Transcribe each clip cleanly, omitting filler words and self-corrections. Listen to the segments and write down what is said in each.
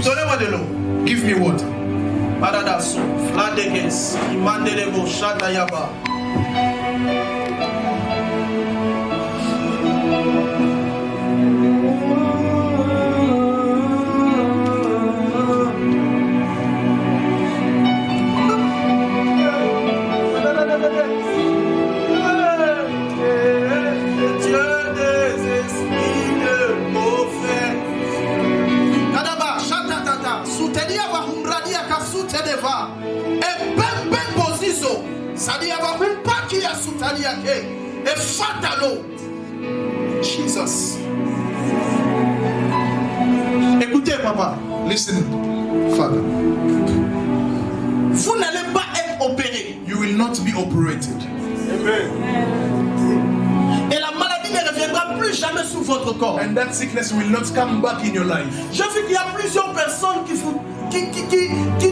Donnez-moi de l'eau. Give me water. Badadasu, Fladeges, Imandelebo, Shatayaba. Jesus. Écoutez, papa. Listen, Father. Vous n'allez pas être opéré. You will not be operated. Et la maladie ne reviendra plus jamais sur votre corps. And that sickness will not come back in your life. Je vu qu'il y a plusieurs personnes qui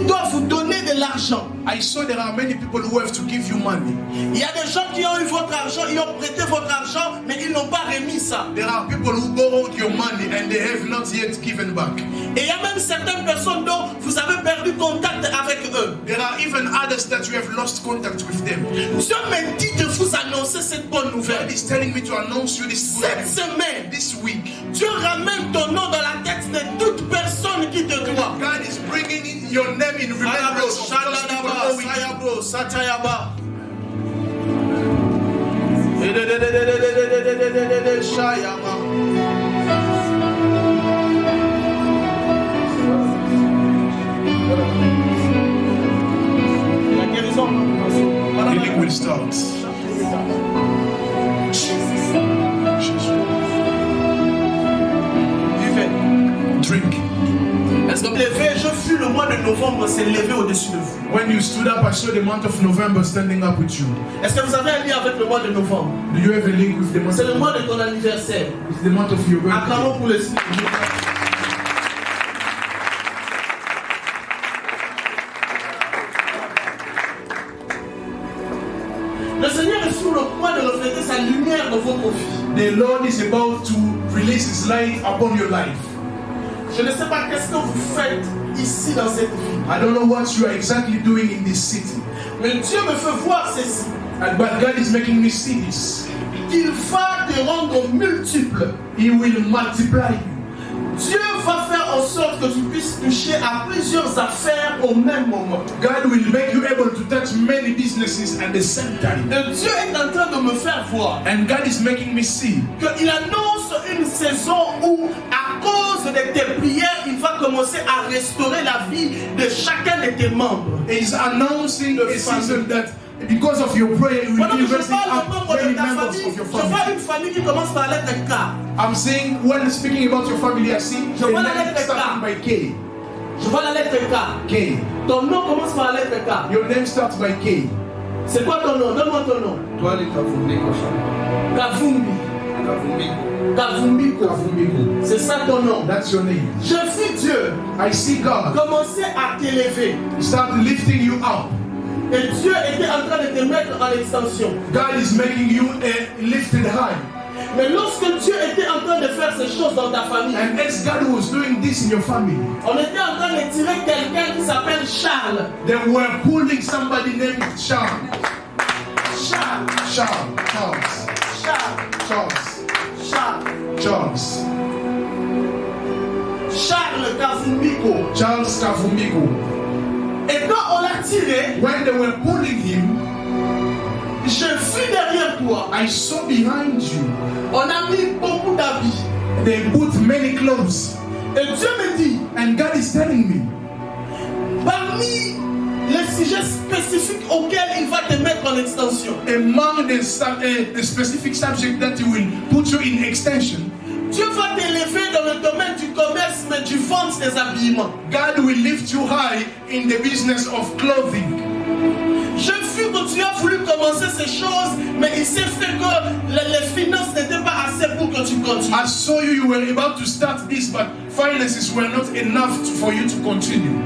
doivent vous donner de l'argent. I saw there are many people who have to give you money. Il y a des gens qui ont eu votre argent, ils ont prêté votre argent, mais ils n'ont pas remis ça. There are people who borrowed your money and they have not yet given back. Et il y a même certaines personnes dont vous avez perdu contact avec eux. There are even others that you have lost contact with them. Dieu me dit de vous annoncer cette bonne nouvelle. God is telling me to announce you this Cette semaine, this week. Dieu ramène ton nom dans la tête de toute personne qui te doit. God is bringing your name in remembrance of those people owing you. Satayaba. Healing will start. Drink. Est-ce que levé, je fus le mois de novembre s'est levé au-dessus de vous? When you stood up, I saw the month of November standing up with you. Est-ce que vous avez un lien avec le mois de novembre? Do you have a link with the month? C'est le mois de ton anniversaire. It's the month of your birthday. Acclamons pour le Seigneur. Le Seigneur est sur le point de refléter sa lumière dans votre vie. The Lord is about to release His light upon your life. Je ne sais pas qu'est-ce que vous faites ici dans cette ville. I don't know what you are exactly doing in this city. Mais Dieu me fait voir ceci. But God is making me see this. Il va te rendre multiple. He will multiply you. Dieu va faire en sorte que tu puisses toucher à plusieurs affaires au même moment. God will make you able to touch many businesses at the same time. Et Dieu est en train de me faire voir. And God is making me see. Qu'il annonce une saison où, à cause de tes prières, il va commencer à restaurer la vie de chacun de tes membres. He is announcing a season that because of your prayer, you will be raising up many members of your Je vois family. une famille qui commence par la lettre K. I'm saying when speaking about your family, I see Je a vois la name lettre starting K. by K. Je vois la lettre K. K. Ton nom commence par la lettre K. Your name starts by K. C'est quoi ton nom? Donne-moi ton nom. Toi, les Kavumbiko. Kavumbi. Kavumbiko. Kavumbiko. C'est ça ton nom. That's your name. Je vis Dieu. I see God Commencer à t'élever. start lifting you up. Et Dieu était en train de te mettre en extension. God is making you lifted high. Mais lorsque Dieu était en train de faire ces choses dans ta famille, And as God was doing this in your family, on était en train de tirer quelqu'un qui s'appelle Charles. they were pulling somebody named Charles. Charles. Charles. Charles Kavumbiko. Charles Kavumbiko. Et quand on l'a tiré, When they were pulling him, J'ai vu derrière toi. I saw behind you. On a mis beaucoup d'habits. They put many clothes. Et Dieu me dit, And God is telling me, parmi les sujets spécifiques auxquels il va te mettre en extension, among the specific subject that He will put you in extension, Dieu va t'élever dans le domaine du commerce, mais du vente des habillements. God will lift you high in the business of clothing. J'ai vu que tu as voulu commencer ces choses, mais il s'est fait que les finances n'étaient pas assez pour que tu continues. I saw you were about to start this, but finances were not enough for you to continue.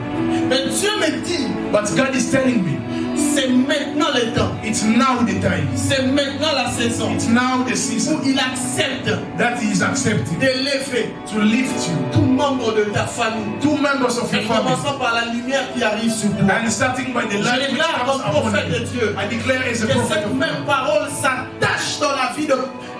Mais Dieu me dit, But God is telling me, c'est maintenant le temps. it's now the time. C'est maintenant la saison It's now the où season il accepte that He is accepting d'élever to lift you. tout membre de ta famille. Two members of your Et family. commençant par la lumière qui arrive sur toi. And starting by the Je light which déclare comes comme upon prophète de you. Dieu I declare as a que prophet cette of God. même parole s'attache dans la vie de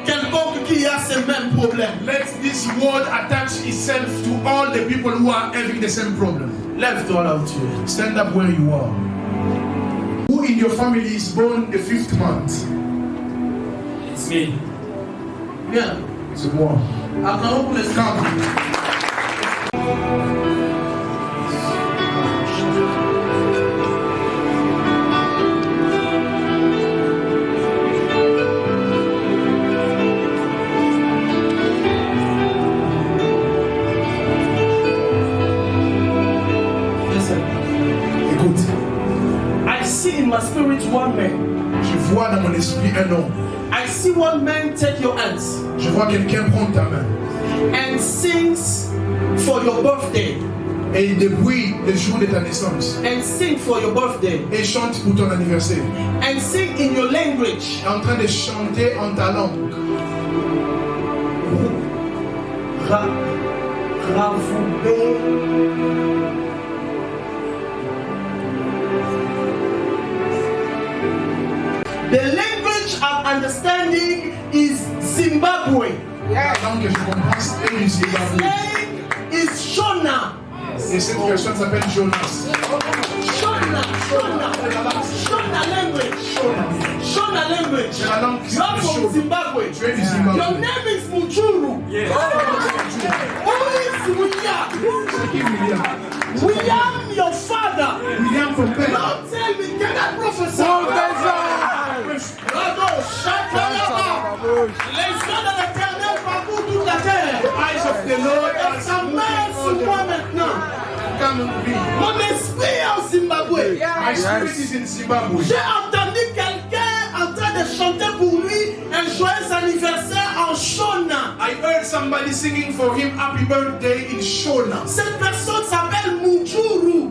quelconque qui a ces mêmes problèmes. Let this word attach itself to all the people who are having the same problem. Lève-toi là où tu es. Stand up where you are. Who in your family is born the 5th month? It's me. Viens. C'est moi. Acclamons pour les Come. Écoute, I see in my spirit one man. je vois dans mon esprit un homme. I see one man take your hands Je vois quelqu'un prendre ta main. and sings for your birthday. Et depuis le jour de ta naissance, And sing for your birthday. et chante pour ton anniversaire. And sing in your language. En train de chanter en ta langue. The language of understanding is Zimbabwe. La langue que je comprends, c'est le His Zimbabwe. name is Shona. Et cette personne s'appelle Jonas. Shona language. Shona language. C'est la langue qui You are s'appelle from Shona. Zimbabwe. Tu es du Your Zimbabwe. name is Mujuru. Who is William? C'est qui William? William, your father. William ton père. Now tell me, can I prophesy? Bravo, Shakalaba. Les yeux de l'Éternel parcourent toute la terre. Eyes of the Lord Et are sa main sur moi maintenant. come and be. Mon esprit est au Zimbabwe. My spirit is in Zimbabwe. J'ai entendu quelqu'un en train de chanter pour lui un joyeux anniversaire en Shona. I heard somebody singing for him happy birthday in Shona. Cette personne s'appelle Mujuru.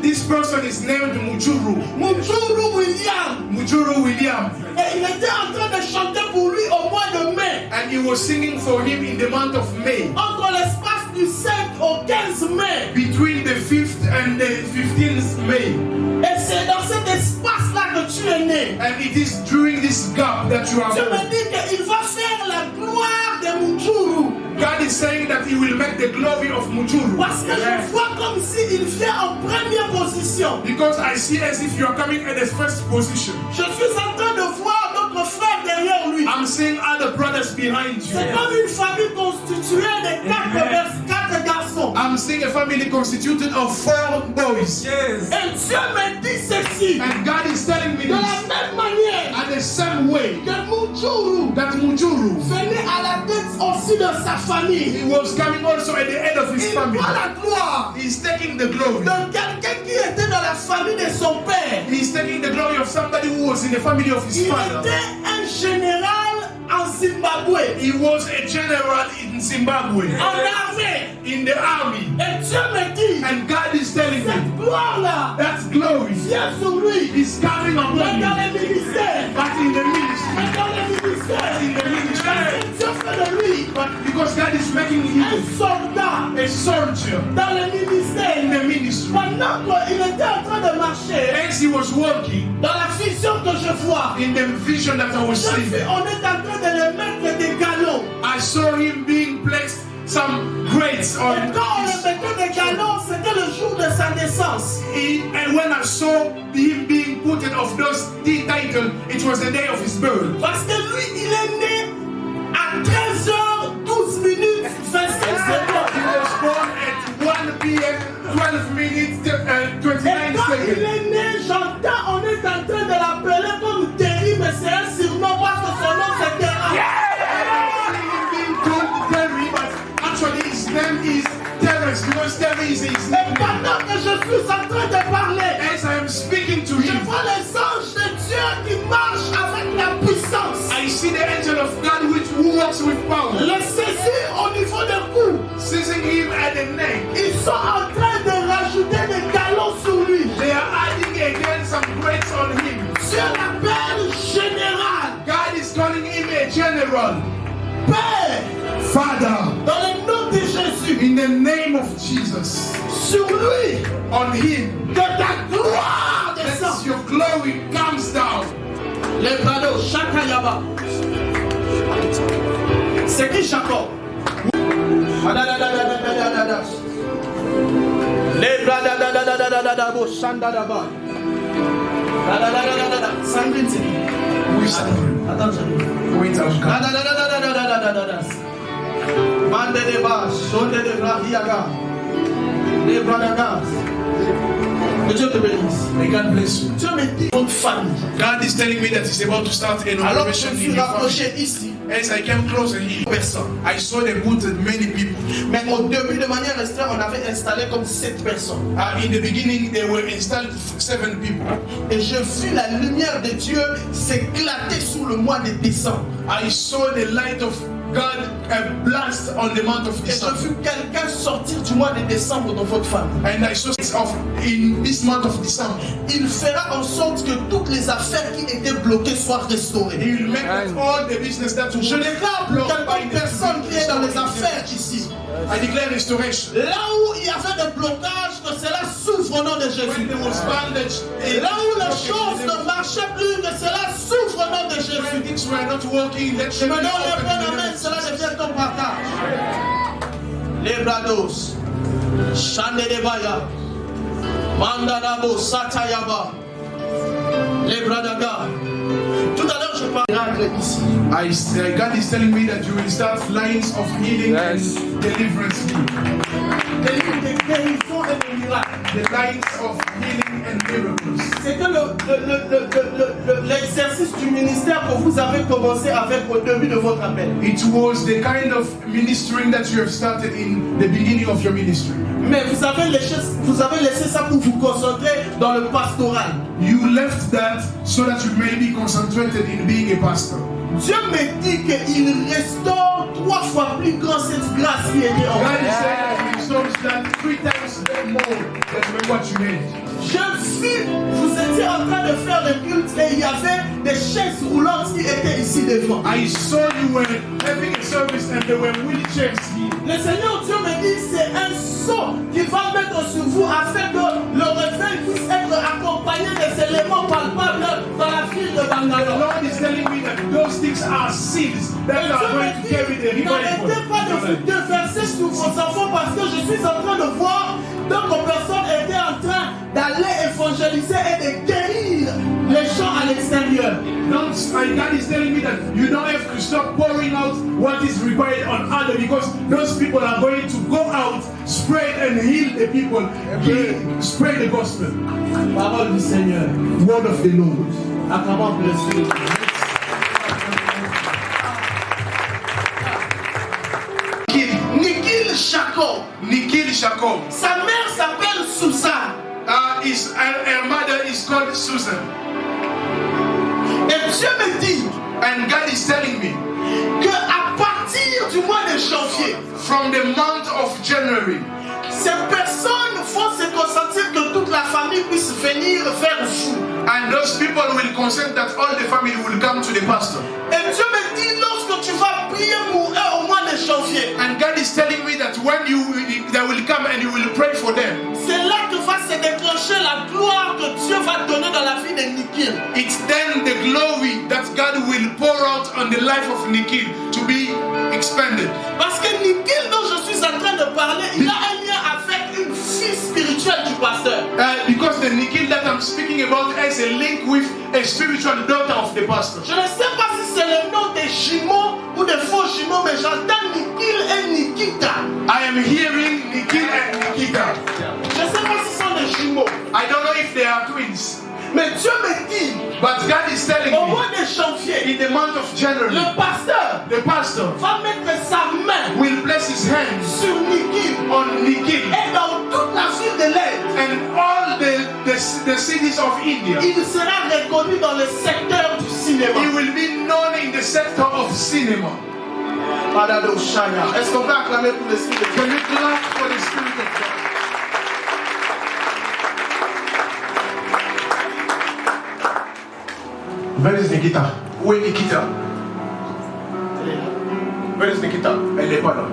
This person is named Mujuru. Mujuru William. Mujuru William. Et il était en train de chanter pour lui au mois de mai. And he was singing for him in the month of May. Entre l'espace du 5 au 15 mai. Between the 5th and the 15th May. Et c'est dans cet espace-là que tu es né. And it is during this gap that you are Je born. me dis qu'il va faire la gloire de Mujuru. God is saying that He will make the glory of Mujuru. Parce que je vois comme s'il vient en première position. Because I see as if you are coming at the first position. Je suis en train de voir d'autres frères derrière lui. I'm seeing other brothers behind you. C'est comme une famille constituée de quatre garçons. I'm seeing a family constituted of 4 boys. Et Dieu me dit ceci. And God is telling me De la this. même manière And the same way que Mujuru that Mujuru, venait à la tête aussi de sa famille. he was coming also at the head of his Il family. voit la gloire He's taking the glory. de quelqu'un qui était dans la famille de son père. He's taking the glory of somebody who was in the family of his Il father. était un général en Zimbabwe, He was a general in Zimbabwe, en armée. in the army. Et Dieu me dit, And God is telling me cette gloire-là that glory vient sur lui. is coming Mais upon dans you. les ministères. But in the ministry, Mais dans les ministères. in the ministry, Dieu fait de lui but because God is making him un soldat a soldier dans les in ministères. the ministry. Pendant qu'il était en train de marcher, As he was working dans la vision que je vois, in the vision that I was je seeing, suis, on est en train de le mettre des galons. I saw him being placed some grates Et on quand on his le mettait des galons, c'était le jour de sa naissance. And when I saw him being put of those titles, it was the day of his birth. Parce que lui, il est né à 13h12 minutes 26 secondes. He was born at 1 p.m. 12 minutes 29 Et quand il seconds. est né, j'entends, on est en train de l'appeler comme Terry, mais c'est un surnom parce que son nom c'est Terra. Being called Terry, but actually his name is Terrence because Terry is his Et name. pendant que je suis en train de parler, As I am speaking to je him, vois les anges de Dieu qui marchent avec la puissance. I see the angel of God who walks with power, Le saisir au niveau du cou. seizing him at the neck. Ils sont en train de rajouter des galons sur lui. They are adding again some weights on him. Dieu l'appelle général. God is calling him a general. Père, Father, dans le nom de Jésus, in the name of Jesus, sur lui, on him, que ta gloire let descende. your glory comes down. Les brados, Shakayaba. C'est qui Jacob? Les bradadadadadadadabo, Shandadaba. Sandrine, c'est qui? We celebrate. Attends, j'arrive. Wait, I'll come. Mande de bas, sonde de brahiaga. Les bradagas. Que Dieu te bénisse. May God bless you. Dieu me dit votre famille. God is telling me that He's about to start an Alors que je operation me in suis your rapproché family. ici, As I came closer here, personne. I saw they put many people. Mais au début, de manière restreinte, on avait installé comme 7 personnes. In the beginning, they were installed 7 people. Et je vis la lumière de Dieu s'éclater sous le mois de décembre. I saw the light of God blast on the month of Et je December. vis quelqu'un sortir du mois de décembre dans votre famille. And I saw it in this month of December. Il fera en sorte que toutes les affaires qui étaient bloquées soient restaurées. He will make that all the business that Je déclare pour quelqu'une personne qui est dans les affaires ici. I declare restoration. Là où il y avait des blocages, que cela souffre au nom de When Jésus. there was bandage, Et là où les choses ne marchaient plus, que cela souffre au nom de when Jésus. things were not working, let Je them me be donne le bon open in the amen, name of cela Jesus. devient ton partage. Les brados, Chande de Baya, Mandanabo, Satayaba, les bradagas. Tout à l'heure, je parlais ici. God is telling me that you will start lines of healing and deliverance here. Des lignes de guérison et de miracles. The lines of healing and miracles. C'était l'exercice du ministère que vous avez commencé avec au début de votre appel. It was the kind of ministering that you have started in the beginning of your ministry. Mais vous avez laissé ça pour vous concentrer dans le pastoral. You left that so that you may be concentrated in being a pastor. Dieu me dit qu'il restaure 3 fois plus grand cette grâce qui était en God vous. is saying that He restores that 3 times more than what you made. Je vis, vous étiez en train de faire le culte et il y avait des chaises roulantes qui étaient ici devant. I saw you were having a service and there were wheelchairs here. Le Seigneur Dieu me dit c'est un sceau qui va mettre sur vous afin que le réveil puisse être accompagné des éléments palpables dans la ville de The Bangalore. Lord is telling me that those things are seeds that are going to carry the revival. N'arrêtez pas de vous déverser sur vos enfants parce que je suis en train de voir d'autres personnes étaient en train d'aller évangéliser et de guérir les gens à l'extérieur. God is telling me that you don't have to stop pouring out what is required on others because those people are going to go out, spread and heal the people, spread the gospel. Parole du Seigneur. Word of the Lord. Acclamons le Seigneur. Nikhil Jacob. Sa mère s'appelle Susan. Her mother is called Susan. Et Dieu me dit And God is telling me qu'à partir du mois de janvier, from the month of January, ces personnes vont se consentir que toute la famille puisse venir vers vous. and those people will consent that all the family will come to the pastor. Et Dieu me dit lorsque tu vas prier pour eux au mois de janvier, And God is telling me that when they will come and you will pray for them, c'est là que va se déclencher la gloire que Dieu va donner dans la vie de Nikhil. it's then the glory that God will pour out on the life of Nikhil to be expanded. Parce que Nikhil dont je suis en train de parler, il a un lien avec fils spirituel du pasteur. Because the Nikhil that I'm speaking about has a link with a spiritual daughter of the pastor. Je ne sais pas si c'est le nom des jumeaux ou des faux jumeaux, mais j'entends Nikhil et Nikita. I am hearing Nikhil and Nikita. Je ne sais pas si ce sont des jumeaux. I don't know if they are twins. Mais Dieu me dit, But God is telling au me, mois de janvier, in the month of January, le pasteur the pastor va mettre sa main will place his hands sur Nikhil on Nikhil et dans toute la ville de l'Inde. and all the cities of India. Il sera reconnu dans le secteur du cinéma. He will be known in the sector of cinema. Est-ce qu'on peut acclamer pour l'Esprit de Dieu? Can you clap for the Spirit of God? Where is Nikita? Où est Nikita? Where is Nikita? Elle n'est pas là.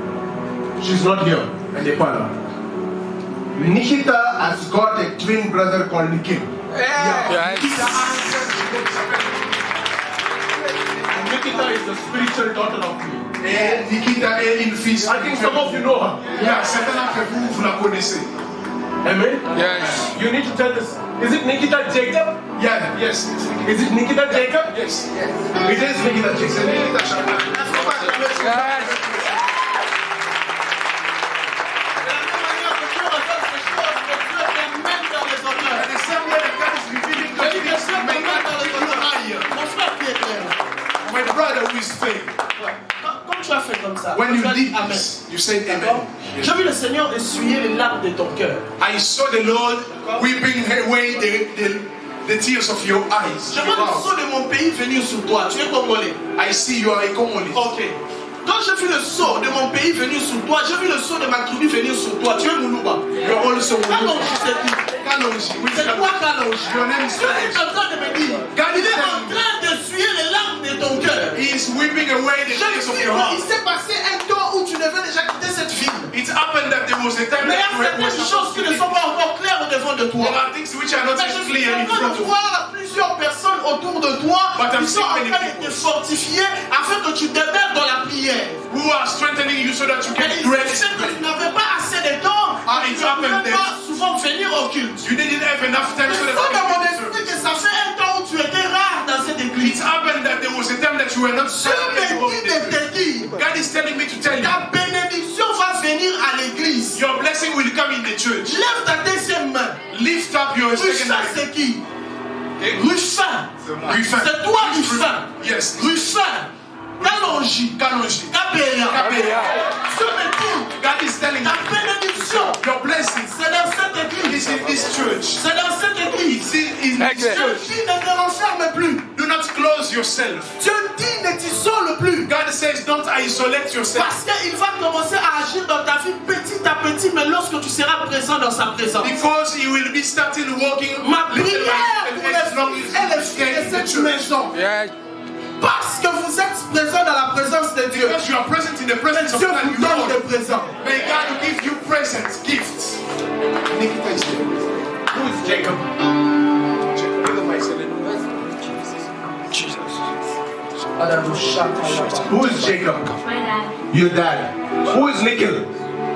She's not here. Elle n'est pas là. Nikita has got a twin brother called Nikhil. Nikita And Nikita is the spiritual daughter of me. et Nikita est une fille. I think some of you know her. Yeah, certains d'entre vous, vous la connaissez. Amen? Yes. You need to tell us. Is it Nikita Jacob? Yeah, yes. Is it Nikita Jacob? Yes. It is Nikita C'est Jacob. Nikita Jacob. Yes. And the same way that God is revealing to you, may God take you higher. Mon frère qui est clair. My brother who is faith. Comme tu as fait comme ça, When you tu as dit did Amen. this, you said D'accord? amen. J'ai vu le Seigneur essuyer les larmes de ton cœur. I saw the Lord weeping away the tears of your eyes. Je vois le saut de mon pays venir sur toi. Tu es congolais. I see you are a Congolese. Ok. Quand j'ai vu le saut de mon pays venir sur toi, j'ai vu le saut de ma tribu venir sur toi. Tu es Moulouba. You're also Kalonji, c'est qui? Kalonji. Which C'est quoi Kalonji? Your name is Dieu est en train de me dire, il est en train d'essuyer les larmes de ton cœur. He is weeping away the Je tears of dis, your il heart. s'est passé un temps où tu devais déjà quitter cette ville. It happened that there was a time Mais il y that a you were certaines choses qui ne sont pas encore claires au devant de toi. There are things which are not Mais yet je suis clear en in train front de of you. voir plusieurs personnes autour de toi But I'm qui sont en seeing many train de te people. fortifier afin que tu demeures dans la prière. Who are strengthening you so that you Mais can il great sait que tu n'avais pas assez de temps Ah, et it tu ne happened pouvais then. pas souvent venir au culte. You didn't have enough time Je so that sens dans mon you esprit can que ça fait un temps où tu étais rare dans cette It église. happened that there was a time that you were not Dieu serving me dit de te dire, God is telling me to tell you, ta bénédiction va venir à l'église. your blessing will come in the church. Lève ta deuxième main. Lift up your second Rufin, hand. c'est qui? Rufin. Rufin. C'est toi, Rufin. Yes. Rufin. Kalonji. Kalonji. Kapéa. Kapéa. Dieu me dit, God is telling ta you, bénédiction, your blessings c'est dans cette is église. in this church. C'est dans cette église. It's in this Excellent. Dieu church. dit, ne te renferme plus. Do not close yourself. Dieu dit, ne t'isole plus. God says, don't isolate yourself. Parce qu'il va commencer à agir dans ta vie petit à petit, mais lorsque tu seras présent dans sa présence. Because he will be starting walking Ma little prière by pour little as long les as filles et you les stay filles in de the cette church. maison. Yes. Parce que vous êtes présent dans la présence de Dieu. Because you are present in the presence of Dieu God, vous you donne know. des présents. May God give you presents, gifts. Nikita is there. Who is Jacob? Who is Jacob? My dad, Your dad. Who is Nikhil?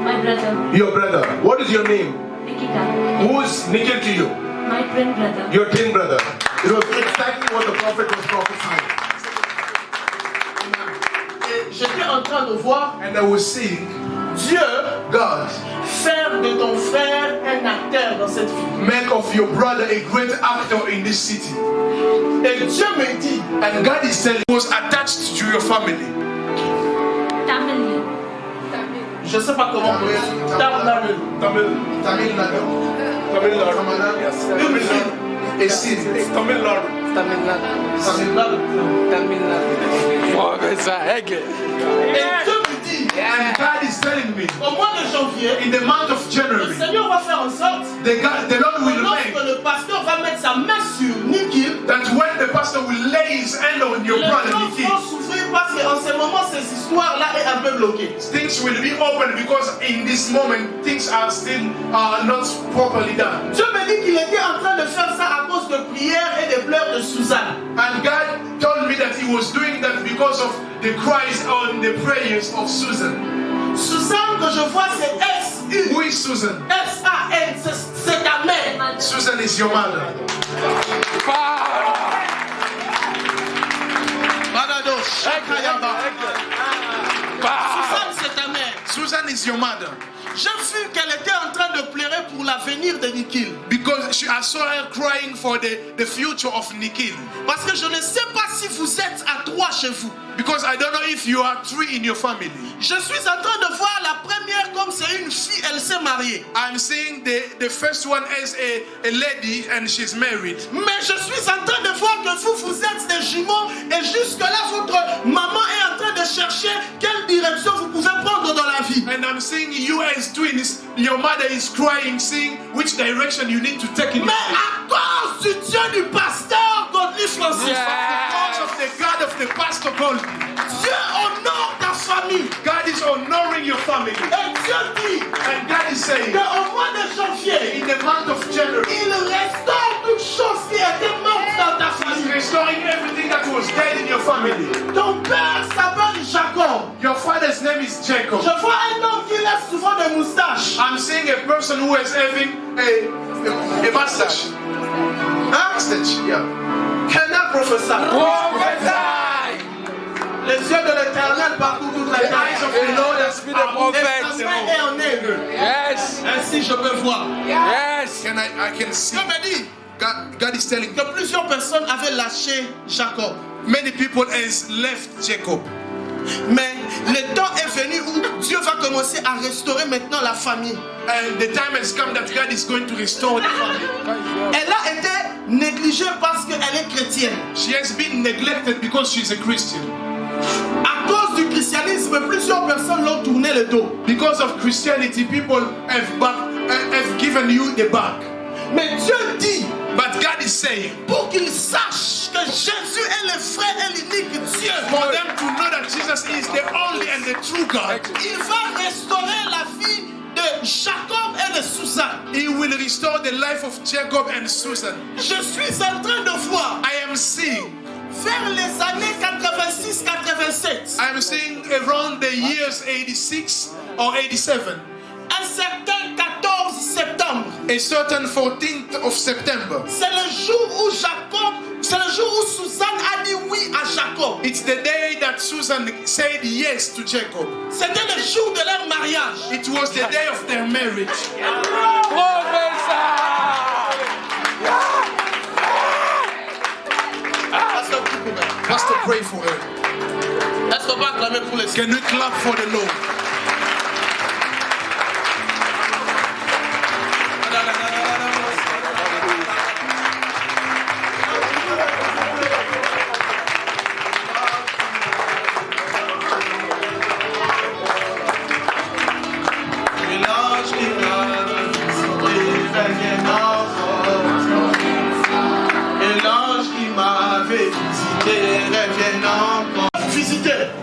my brother, Your brother. What is your name? Nikita, Who is Nikhil to you? my twin brother. Your twin brother. It was exactly what the prophet was prophesying. Et j'étais en train de voir And I was seeing Dieu God faire de ton frère un acteur dans cette vie. make of your brother a great actor in this city. Et Dieu me dit, And God is telling you, was attached to your family. Tamil, je ne sais pas comment on dit, Tamil. Tamil Nadu. Une fille. A city. Tamil Nadu. Oh, it's a heck. Et Dieu me dit, And God is telling me, au mois de janvier, in the month of le January, Seigneur va faire en sorte the Lord que will lorsque make le pasteur va mettre sa main sur Nikhil, that when the pastor will lay his hand on your les brother choses Nikki, vont s'ouvrir parce qu'en ce moment, ces histoires-là est un peu bloquées. things will be open because in this moment things are still not properly done. Dieu me dit qu'il était en train de faire ça à cause de prières et de pleurs de Suzanne. And God told me that he was doing that because of the cries and the prayers of Susan. Suzanne que je vois, c'est ex Who is Susan? S-A-N, c'est ta mère. Susan is your mother. Susan, c'est ta mère. Susan is your mother. J'ai vu qu'elle était en train de pleurer pour l'avenir de Nikhil. Because I saw her crying for the future of Nikhil. Parce que je ne sais pas si vous êtes à 3 chez vous. Because I don't know if you are 3 in your family. Je suis en train de voir la première comme c'est une fille, elle s'est mariée. I'm seeing the first one as a lady and she's married. Mais je suis en train de voir que vous êtes des jumeaux et jusque-là votre maman est en train de chercher quelle direction vous pouvez prendre dans la vie. And I'm seeing you as twins. Your mother is crying, seeing which direction you need to take in your Mais life. à cause du Dieu du pasteur Godly Francis, Because of the God of the pastor Goldie. Dieu honore ta famille. God is honoring your family. Et Dieu dit And God is saying, qu'au mois de janvier, in the month of January, il restaure toute chose qui était morte dans ta He's famille. restoring everything that was dead in your family. Ton père s'appelle Jacob. Your father's name is Jacob. Je vois un homme qui lève souvent des moustaches. I'm seeing a person who is having a mustache. Hein? Mustache, yeah. Canard professeur. Les yeux de l'éternel parcourent toute la The eyes of the Lord Yes, be the prophet. Et sa main est en aigle. Yes. Ainsi je peux voir. Yes. I can see. Dieu me dit God is telling que plusieurs personnes avaient lâché Jacob. many people has left Jacob. Mais le temps est venu où Dieu va commencer à restaurer maintenant la famille. And the time has come that God is going to restore the family. Elle a été négligée parce qu'elle est chrétienne. She has been neglected because she's a Christian. À cause du christianisme, plusieurs personnes l'ont tourné le dos. Because of Christianity, people have given you the back. Mais Dieu dit, But God is saying, pour qu'ils sachent que Jésus est le vrai et l'unique Dieu, for them to know that Jesus is the only and the true God, il va restaurer la vie de Jacob et de Susan. He will restore the life of Jacob and Susan. Je suis en train de voir I am seeing vers les années 86-87 I am seeing around the years 86 or 87, un certain 14 septembre. a certain 14th of September. C'est le jour où Susan a dit oui à Jacob. It's the day that Susan said yes to Jacob. C'était le jour de leur mariage. It was the day of their marriage. Pastor, pray for her. Est-ce qu'on va acclamer pour les Can we clap for the Lord?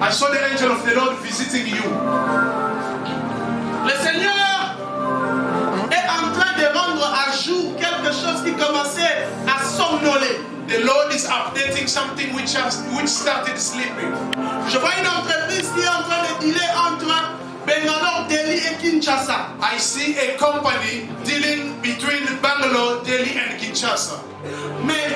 I saw the angel of the Lord visiting you. Le Seigneur est en train de rendre à jour quelque chose qui commençait à somnoler. The Lord is updating something which started sleeping. Je vois une entreprise qui est en train de dealer entre Bangalore, Delhi et Kinshasa. I see a company dealing between Bangalore, Delhi and Kinshasa. Mais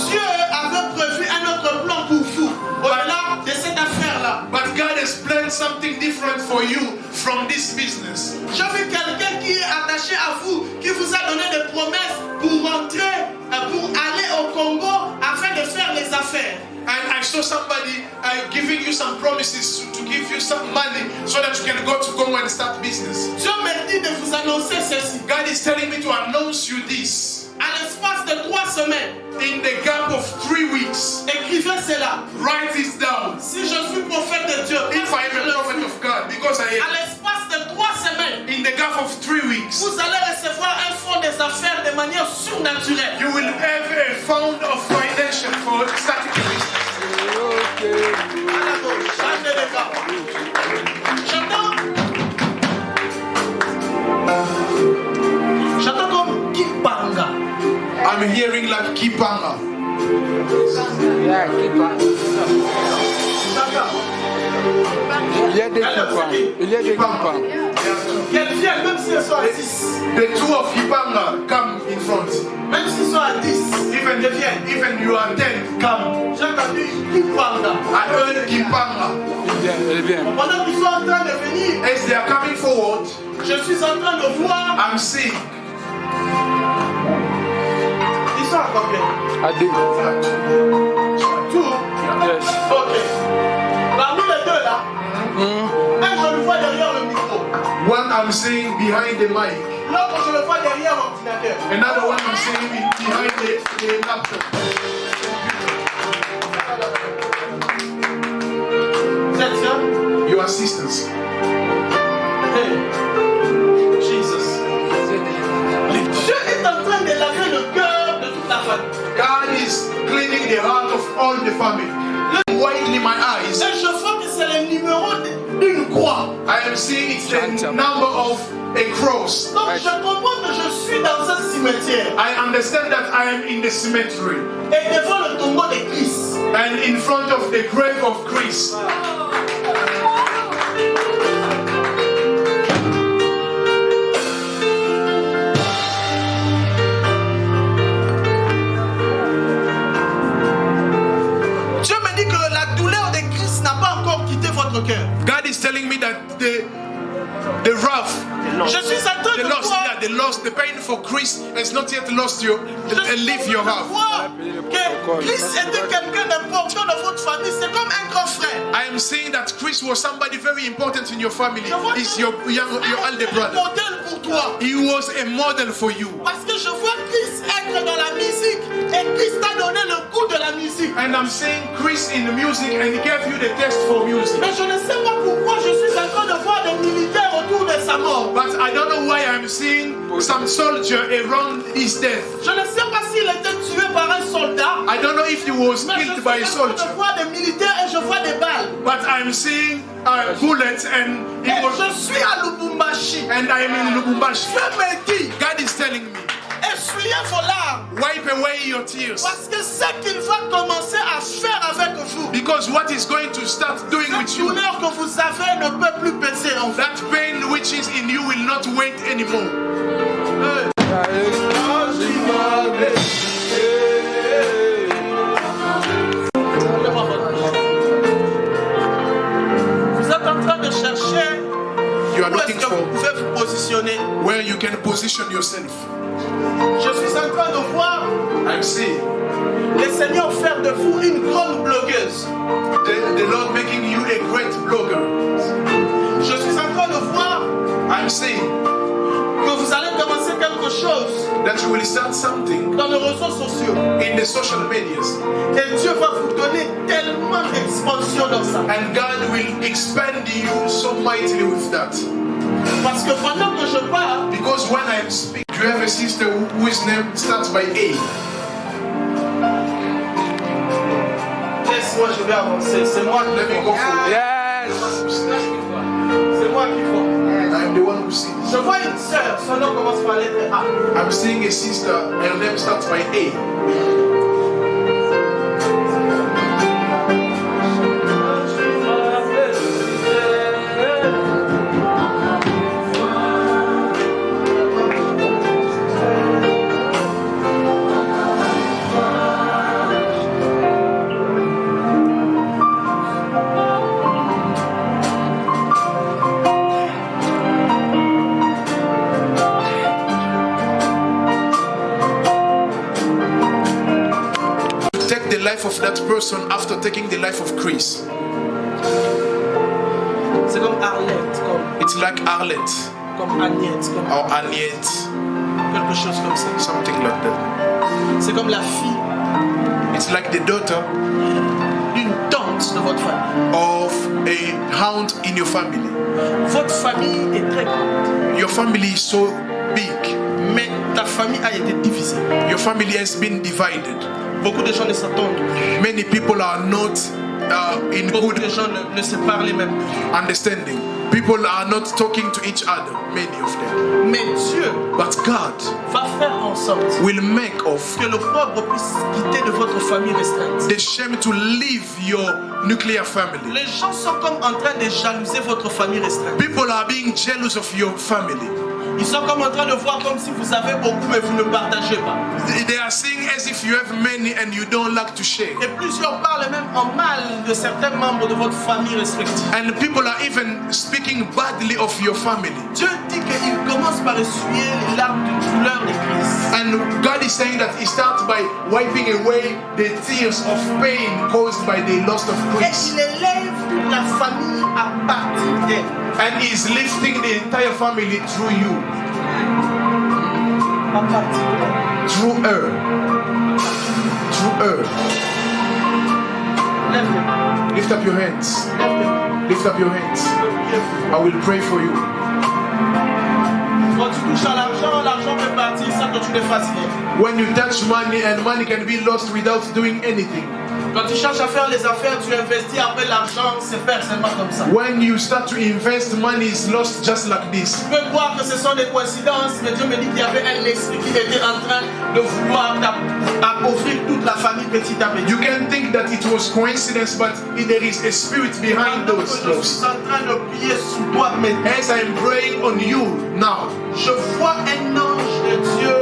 Dieu avait prévu un autre plan pour vous au-delà de cette affaire-là. But God has planned something different for you from this business. J'ai vu quelqu'un qui est attaché à vous, qui vous a donné des promesses pour rentrer, pour aller au Congo afin de faire les affaires. And I saw somebody giving you some promises to give you some money so that you can go to Congo and start business. Dieu me dit de vous annoncer ceci. God is telling me to announce you this. À l'espace de 3 semaines, In the gap of 3 weeks, écrivez cela. write this down. Si je suis prophète de Dieu, If I am a prophet of God, because I à am, l'espace de 3 semaines, in the gap of 3 weeks, vous allez recevoir un fonds des affaires de manière surnaturelle. you will have a fund of financial for starting a business. J'entends comme Kipanga. I'm hearing like Kipanga. Il y a des coupons. Il y a des coupons. Qu'elles viennent, même si elles sont à 10. The two of Kipanga come in front. Même s'ils sont à 10. Even you are 10, come. J'ai entendu Kipanga. I heard Kipanga. Elle est bien. Pendant qu'ils sont en train de venir, As they are coming forward, je suis en train de voir. I'm seeing Ils sont à combien? À deux. Tout. Yes. Ok. Parmi les deux là, un je le vois derrière le micro. one I'm seeing behind the mic. L'autre je le vois derrière l'ordinateur. Another one I'm seeing behind the laptop. Vous êtes sûr? Your sisters. Hey. Jesus. Dieu est en train de laver le cœur de toute la famille. God is cleaning the heart of all the family. Widening my eyes. Et je vois que c'est le numéro d'une croix. I am seeing it's the number of a cross. Donc je comprends que je suis dans un cimetière. I understand that I am in the cemetery Et devant le tombeau de Christ. and in front of the grave of Christ. Dieu me dit que la douleur de Christ n'a pas encore quitté votre cœur. God is telling me that the wrath, Je suis en train the de loss, voir. yeah, the loss, the pain for Christ has not yet lost you, leave your heart. Voir que Christ était quelqu'un d'important dans votre famille. C'est comme un grand frère. I am saying that Chris was somebody very important in your family. He's your elder Un brother. modèle pour toi. He was a model for you. Parce que je vois Christ être dans la musique. Et Christ t'a donné le goût de la musique. And I'm saying Chris in the music and he gave you the taste for music. Mais je ne sais pas pourquoi je suis en train de voir des militaires autour de sa mort. But I don't know why I'm seeing some soldier around his death. Je ne sais pas s'il était tué par un soldat. I don't know if he was Mais je killed suis by a en train soldier. de voir des militaires et je vois des balles. But I'm seeing bullets and Et it was, je suis à Lubumbashi. and I am in Lubumbashi. Dieu me dit, God is telling me, essuyez vos larmes. wipe away your tears. Parce que ce qu'il va commencer à faire avec vous, Because what he's going to start doing cette with you, douleur que vous avez ne peut plus peser en vous. that pain which is in you will not wait anymore. Vous êtes en train de chercher You are où est-ce looking que vous for pouvez vous positionner. where you can position yourself. Je suis en train de voir I'm seeing le Seigneur faire de vous une grande blogueuse. the Lord making you a great blogger. Je suis en train de voir I'm seeing que vous allez commencer quelque chose that you will start something dans les réseaux sociaux. in the social medias. Et Dieu va vous donner tellement d'expansion dans ça. And God will expand you so mightily with that. Parce que pendant que je parle, Because when I speak, you have a sister whose name starts by A. laisse-moi, je vais avancer. C'est moi qui Let me go for Yes. C'est moi qui faut. I'm the one who sings. Je vois une sœur, son nom commence par la lettre A. I'm seeing a sister, her name starts by A. Take the life of that person after taking the life of Chris. C'est comme Arlette, It's like Arlette comme Agnette, comme or Agnette, quelque chose comme ça. something like that. C'est comme la fille It's like the daughter d'une tante de votre famille. of a aunt in your family. Votre famille est très grande, Your family is so big. mais ta famille a été divisée. Your family has been divided. Beaucoup de gens ne s'attendent. Many people are not in Beaucoup good de gens ne se parlent même plus. understanding. People are not talking to each other, many of them. Mais Dieu But God va faire en sorte will make of que le pauvre puisse quitter de votre famille restreinte. the shame to leave your nuclear family. Les gens sont comme en train de jalouser votre famille restreinte. People are being jealous of your family. Ils sont comme en train de voir comme si vous avez beaucoup mais vous ne partagez pas. They are seeing as if you have many and you don't like to share. Et plusieurs parlent même en mal de certains membres de votre famille respective. And people are even speaking badly of your family. Dieu dit qu'il commence par essuyer les larmes de douleur des crises. And God is saying that He starts by wiping away the tears of pain caused by the loss of Et grace. il élève toute la famille à partir d'elle. And He's lifting the entire family through you, À partir d'elle. through her, through her. Lève-le. Lift up your hands. Lève-le. Lift up your hands. I will pray for you. Quand tu touches à l'argent, l'argent peut partir sans que tu ne fasses rien. When you touch money and money can be lost without doing anything. Quand tu cherches à faire les affaires, tu investis, après l'argent se perd seulement comme ça. When you start to invest, money is lost just like this. Tu peux croire que ce sont des coïncidences, mais Dieu me dit qu'il y avait un esprit qui était en train de vouloir appauvrir toute la famille petit à petit. You can think that it was coincidence, but there is a spirit behind Pendant que those je laws. suis en train de prier sur toi maintenant, As I am praying on you now, je vois un ange de Dieu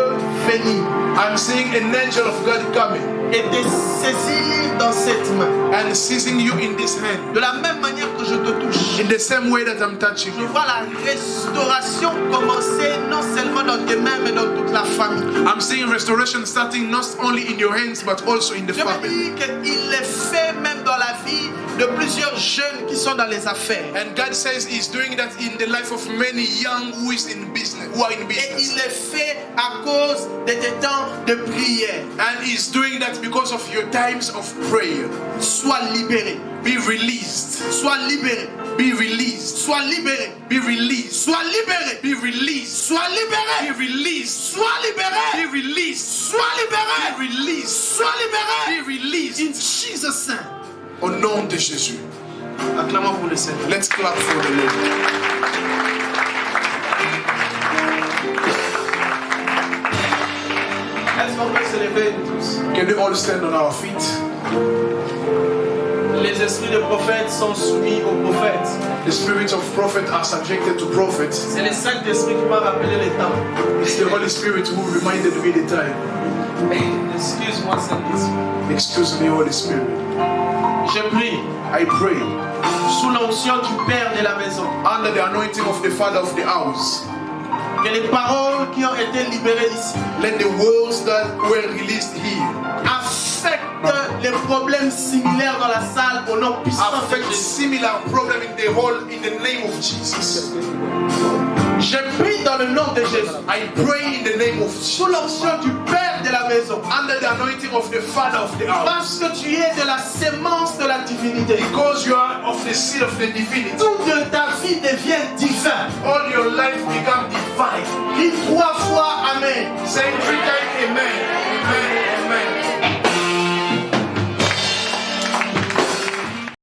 venir I'm seeing an angel of God coming et te saisir dans cette main. and seizing you in this hand. De la même manière que je te touche, In the same way that I'm touching je you. vois la restauration commencer non seulement dans tes mains, mais dans toute la famille. I'm seeing restoration starting not only in your hands, but also in the Dieu me family. dit qu'il le fait même dans la vie de plusieurs jeunes qui sont dans les affaires. And God says He's doing that in the life of many young who is in business, who are in Et business. il le fait à cause de tes temps de prière. And He's doing that because of your times of prayer. Sois libéré. Be released. Sois libéré. Be released. Sois libéré. Be released. Sois libéré. Be released. Sois libéré. Be released. Sois libéré. Be released. Sois libéré. Be released. Sois libéré. Be released. In Jesus' name. Au nom de Jésus. Acclamons pour le Seigneur. Let's clap for the Lord. Est-ce qu'on peut se lever tous? Can we all stand on our feet? Les esprits de prophètes sont soumis aux prophètes. The spirits of prophets are subjected to prophets. C'est le Saint-Esprit qui m'a rappelé les temps. It's the Holy Spirit who reminded me the time. Excuse-moi, Saint-Esprit. Excuse me, Holy Spirit. Je prie I pray sous l'onction du Père de la maison under the anointing of the Father of the house. que les paroles qui ont été libérées ici Let the words that were released here affectent les problèmes similaires dans la salle au nom puissant de affect Jésus. similar problem in the hall in the name of Jesus. Je prie dans le nom de Jésus I pray in the name of Jesus. sous l'onction du Père de la maison Under the anointing of the Father of the house. parce que tu es de la sémence de la divinité. Because you are of the seed of the divinity. Toute ta vie devient divine. All your life become divine. Dis 3 fois Amen. Say 3 times